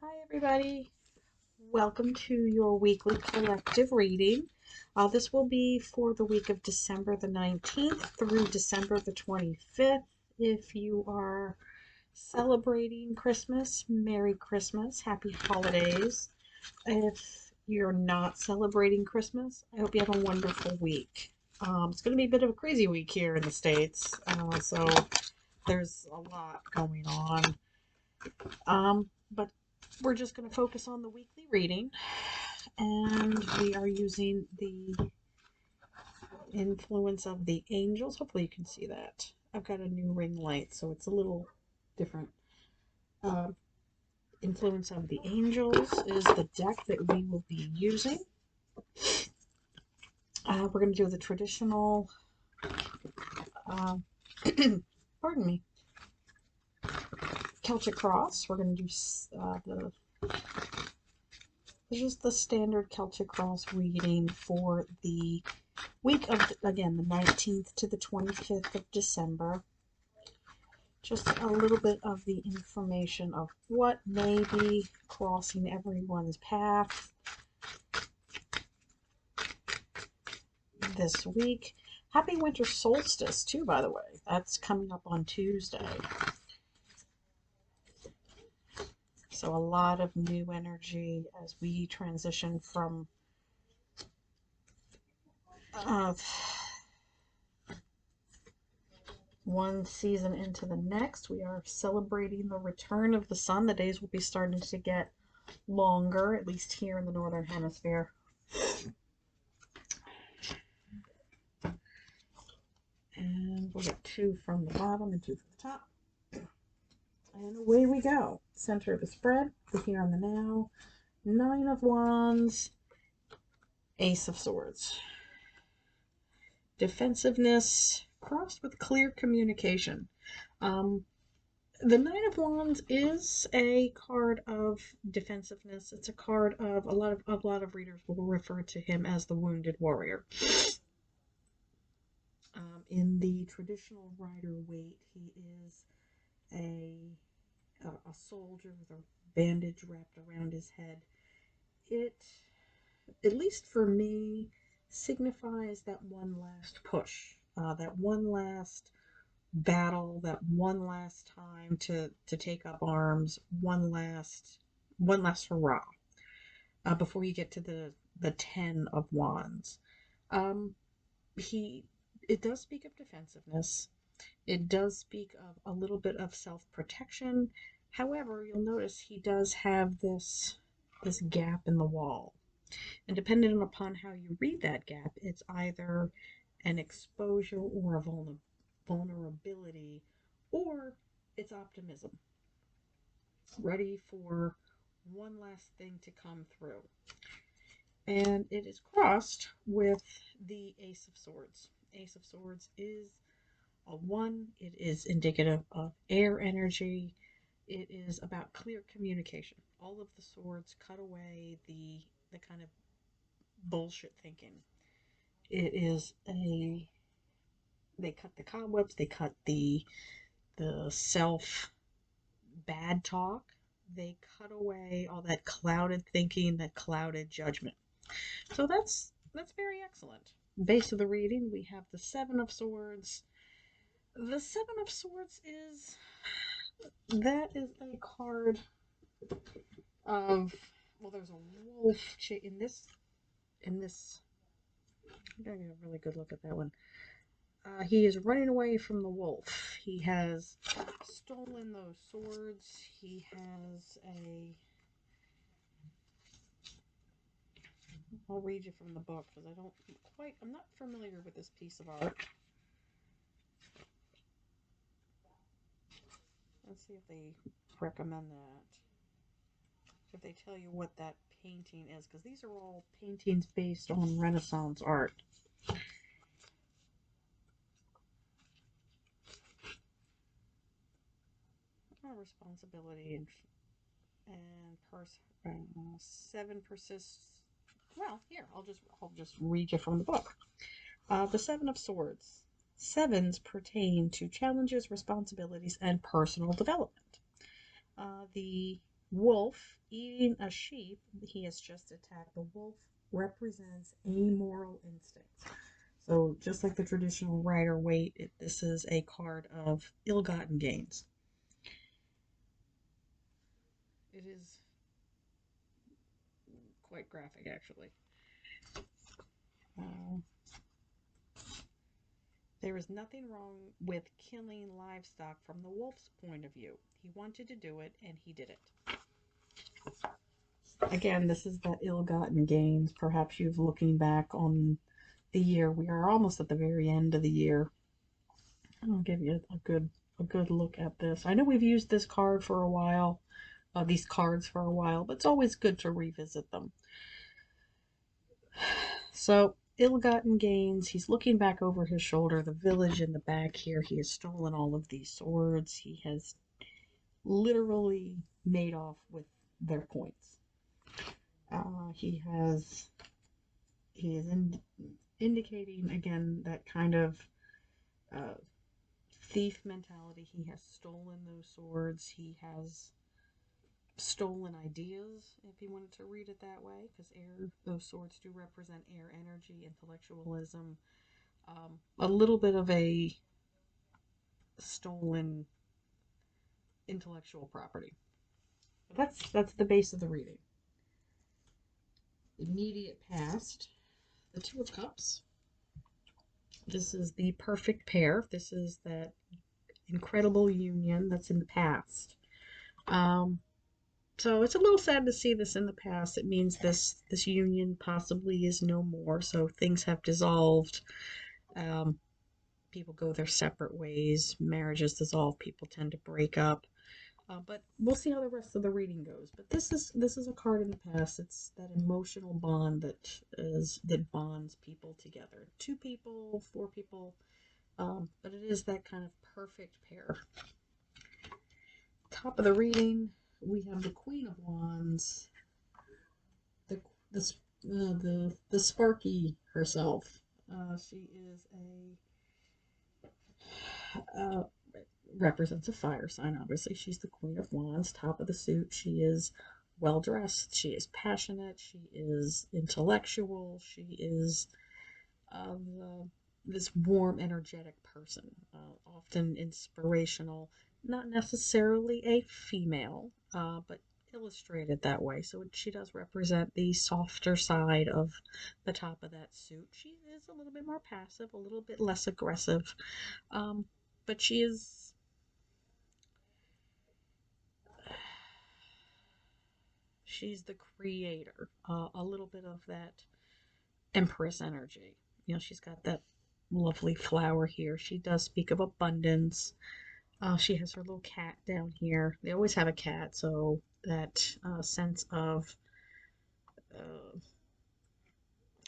Hi, everybody. Welcome to your weekly collective reading. This will be for the week of December the 19th through December the 25th. If you are celebrating Christmas, Merry Christmas, Happy Holidays. If you're not celebrating Christmas, I hope you have a wonderful week. It's going to be a bit of a crazy week here in the States, so there's a lot going on. But we're just going to focus on the weekly reading, and we are using the influence of the angels. Hopefully you can see that. I've got a new ring light, so it's a little different. Influence of the angels is the deck that we will be using. We're going to do the traditional, pardon me, Celtic cross. We're going to do just the standard Celtic cross reading for the week of, again, the 19th to the 25th of December. Just a little bit of the information of what may be crossing everyone's path this week. Happy winter solstice, too, by the way. That's coming up on Tuesday. So a lot of new energy as we transition from one season into the next. We are celebrating the return of the sun. The days will be starting to get longer, at least here in the northern hemisphere. And we'll get two from the bottom and two from the top. And away we go. Center of the spread, the here and the now. 9 of Wands, Ace of Swords. Defensiveness crossed with clear communication. The 9 of Wands is a card of defensiveness. It's a card of a lot of readers will refer to him as the wounded warrior. In the traditional Rider-Waite, he is a soldier with a bandage wrapped around his head. It, at least for me, signifies that one last push, that one last battle, that one last time to take up arms, one last hurrah, before you get to the 10 of Wands. It does speak of defensiveness. It does speak of a little bit of self-protection. However, you'll notice he does have this gap in the wall. And depending upon how you read that gap, it's either an exposure or a vulnerability, or it's optimism. Ready for one last thing to come through. And it is crossed with the Ace of Swords. Ace of Swords is a 1. It is indicative of air energy. It is about clear communication. All of the swords cut away the kind of bullshit thinking. It is they cut the cobwebs, they cut the self bad talk. They cut away all that clouded thinking, that clouded judgment. So that's very excellent. Base of the reading, we have the 7 of Swords. The 7 of Swords is a card of, well, there's a wolf in this. I gotta get a really good look at that one. He is running away from the wolf. He has stolen those swords. He has I'll read you from the book because I'm not familiar with this piece of art. Let's see if they recommend that. If they tell you what that painting is, because these are all paintings based on Renaissance art. Responsibility and 7 persists. Well, here I'll just read you from the book. The 7 of Swords. 7s pertain to challenges, responsibilities, and personal development. The wolf eating a sheep. He has just attacked. The wolf represents amoral instincts. So just like the traditional Rider Waite, this is a card of ill-gotten gains. It is quite graphic, actually. Uh, there is nothing wrong with killing livestock from the wolf's point of view. He wanted to do it, and he did it. Again, this is that ill-gotten gains. Perhaps you've looking back on the year. We are almost at the very end of the year. I'll give you a good look at this. I know we've used this card for a while, these cards for a while, but it's always good to revisit them. So, ill-gotten gains. He's looking back over his shoulder. The village in the back here. He has stolen all of these swords. He has literally made off with their points. He is indicating again that kind of uh, thief mentality. He has stolen those swords. He has stolen ideas, if you wanted to read it that way, because those swords do represent air energy, intellectualism, a little bit of a stolen intellectual property. But that's the base of the reading. Immediate past, the Two of Cups. This is the perfect pair. This is that incredible union that's in the past. So it's a little sad to see this in the past. It means this union possibly is no more. So things have dissolved. People go their separate ways. Marriages dissolve. People tend to break up. But we'll see how the rest of the reading goes. But this is a card in the past. It's that emotional bond that bonds people together. 2 people, 4 people. But it is that kind of perfect pair. Top of the reading, we have the Queen of Wands, the Sparky herself. She is represents a fire sign. Obviously, she's the Queen of Wands. Top of the suit, she is well dressed. She is passionate. She is intellectual. She is this warm, energetic person, often inspirational. Not necessarily a female, but illustrated that way. So she does represent the softer side of the top of that suit. She is a little bit more passive, a little bit less aggressive, but she's the creator. A little bit of that Empress energy. She's got that lovely flower here. She does speak of abundance. She has her little cat down here. They always have a cat, so that sense of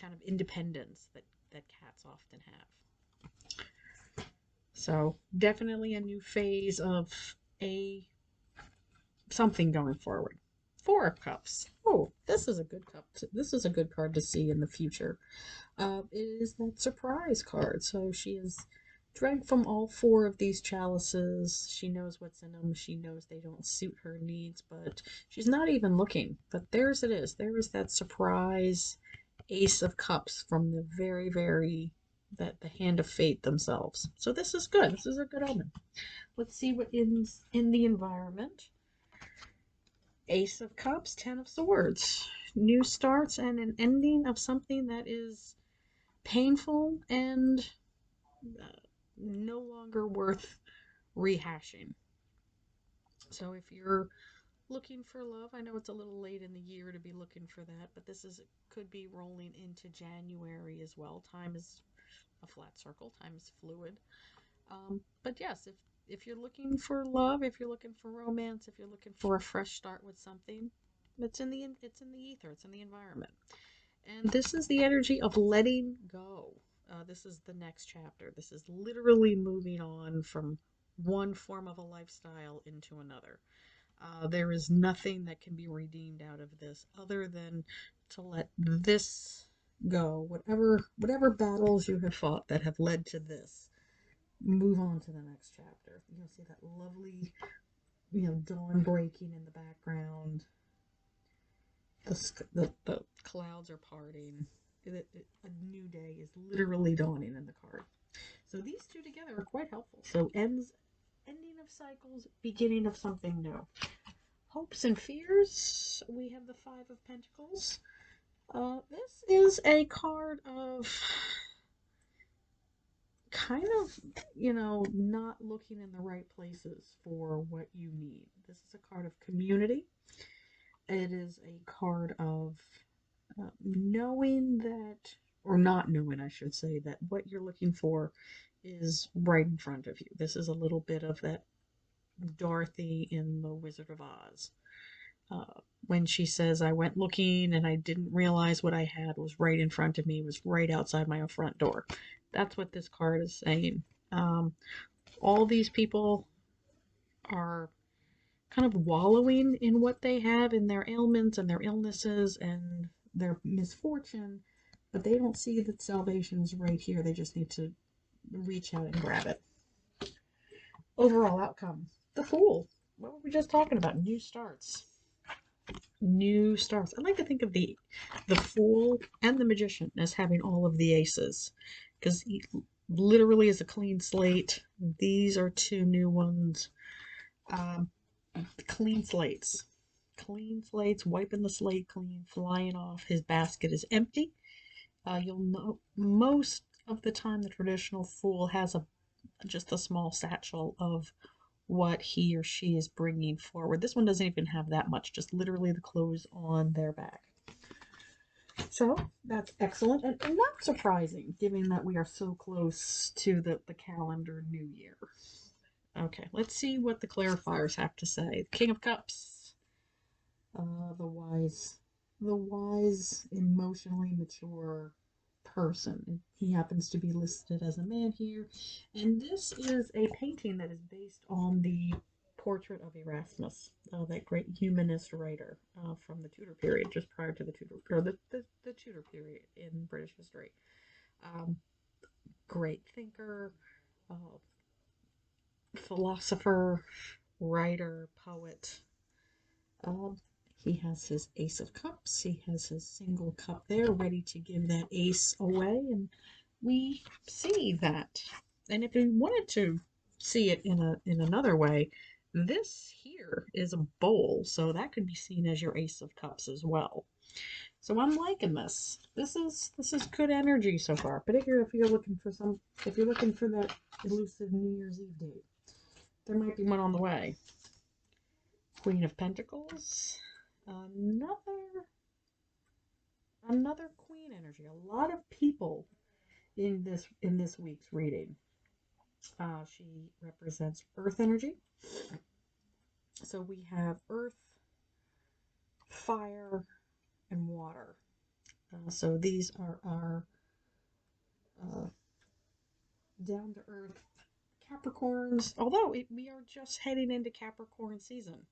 kind of independence that cats often have. So definitely a new phase of something going forward. 4 of Cups. Oh, this is a good cup. This is a good card to see in the future. It is that surprise card. So she is drank from all 4 of these chalices. She knows what's in them. She knows they don't suit her needs, but she's not even looking. But there's it is. There is that surprise Ace of Cups from the very the hand of fate themselves. So this is good. This is a good omen. Let's see what is in the environment. Ace of Cups, 10 of Swords. New starts and an ending of something that is painful and no longer worth rehashing. So if you're looking for love, I know it's a little late in the year to be looking for that, but could be rolling into January as well. Time is a flat circle. Time is fluid. But yes, if you're looking for love, if you're looking for romance, if you're looking for a fresh start with something, it's in the ether. It's in the environment. And this is the energy of letting go. This is the next chapter. This is literally moving on from one form of a lifestyle into another. There is nothing that can be redeemed out of this other than to let this go. Whatever battles you have fought that have led to this, move on to the next chapter. You'll see that lovely dawn breaking in the background. The clouds are parting. A new day is literally dawning in the card. So these two together are quite helpful. So ending of cycles, beginning of something new. Hopes and fears. We have the Five of Pentacles. This is a card of kind of, not looking in the right places for what you need. This is a card of community. It is a card of knowing that, or not knowing, I should say, that what you're looking for is right in front of you. This is a little bit of that Dorothy in The Wizard of Oz. When she says, I went looking and I didn't realize what I had was right in front of me, was right outside my front door. That's what this card is saying. All these people are kind of wallowing in what they have, in their ailments and their illnesses and their misfortune, but they don't see that salvation's right here. They just need to reach out and grab it. Overall outcome, the Fool. What were we just talking about? New starts. New starts. I like to think of the Fool and the Magician as having all of the aces, because he literally is a clean slate. These are two new ones. Clean slates. Clean slates, wiping the slate clean, flying off. His basket is empty. You'll know most of the time the traditional Fool has just a small satchel of what he or she is bringing forward. This one doesn't even have that much, just literally the clothes on their back. So that's excellent and not surprising, given that we are so close to the calendar new year. Okay, let's see what the clarifiers have to say. King of Cups, the wise, emotionally mature person. He happens to be listed as a man here, and this is a painting that is based on the portrait of Erasmus, that great humanist writer from the Tudor period, just prior to the Tudor, or the Tudor period in British history. Great thinker, uh, philosopher, writer, poet. Um, he has his Ace of Cups. He has his single cup there, ready to give that ace away, and we see that. And if you wanted to see it in another way, this here is a bowl, so that could be seen as your Ace of Cups as well. So I'm liking this. This is good energy so far, particularly if you're looking for that elusive New Year's Eve date. There might be one on the way. Queen of Pentacles. Another queen energy. A lot of people in this week's reading. She represents earth energy. So we have earth, fire, and water. So these are our down to earth Capricorns. Although we are just heading into Capricorn season.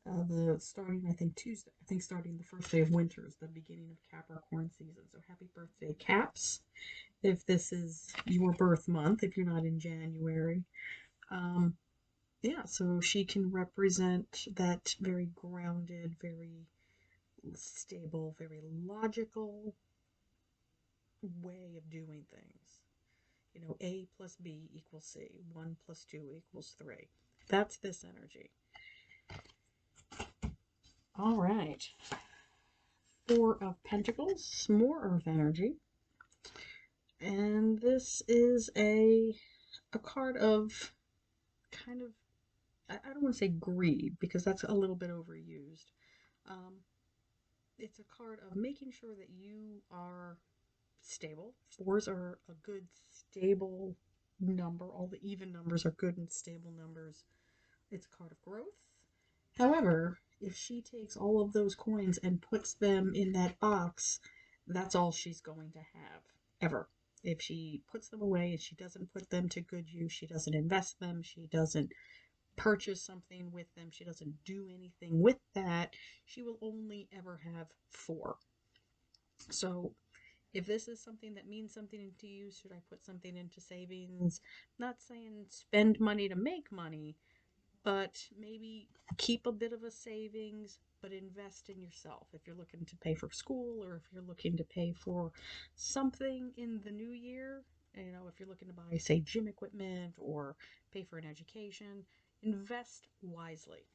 The starting, I think, Tuesday. I think starting the first day of winter is the beginning of Capricorn season. So happy birthday, Caps, if this is your birth month, if you're not in January. Yeah, so she can represent that very grounded, very stable, very logical way of doing things. A plus B equals C. 1 plus 2 equals 3. That's this energy. All right. Four of Pentacles, more earth energy. And this is a card of kind of, I don't want to say greed, because that's a little bit overused. It's a card of making sure that you are stable. Fours are a good, stable number. All the even numbers are good and stable numbers. It's a card of growth. However, if she takes all of those coins and puts them in that box, that's all she's going to have, ever. If she puts them away and she doesn't put them to good use, she doesn't invest them, she doesn't purchase something with them, she doesn't do anything with that, she will only ever have 4. So if this is something that means something to you, should I put something into savings? Not saying spend money to make money, but maybe keep a bit of a savings, but invest in yourself. If you're looking to pay for school, or if you're looking to pay for something in the new year, if you're looking to buy, say, gym equipment or pay for an education, invest wisely.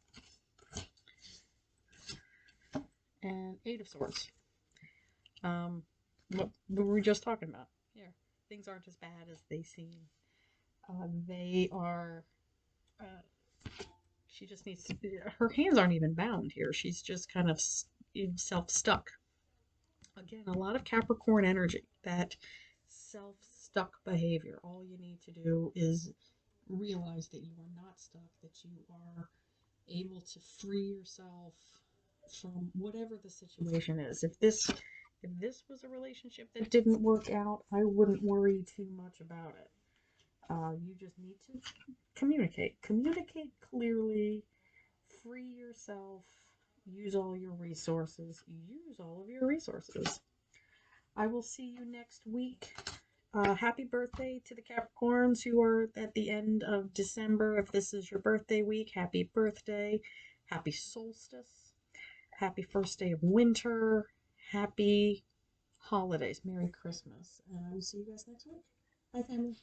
And Eight of Swords. What were we just talking about? Here, things aren't as bad as they seem. They are. She just needs to. Her hands aren't even bound here. She's just kind of self-stuck. Again, a lot of Capricorn energy. That self-stuck behavior. All you need to do is realize that you are not stuck. That you are able to free yourself from whatever the situation is. If this was a relationship that didn't work out, I wouldn't worry too much about it. You just need to communicate clearly, free yourself, use all your resources. I will see you next week. Happy birthday to the Capricorns who are at the end of December. If this is your birthday week, happy birthday. Happy solstice. Happy first day of winter. Happy holidays. Merry Christmas. And I will see you guys next week. Bye, family.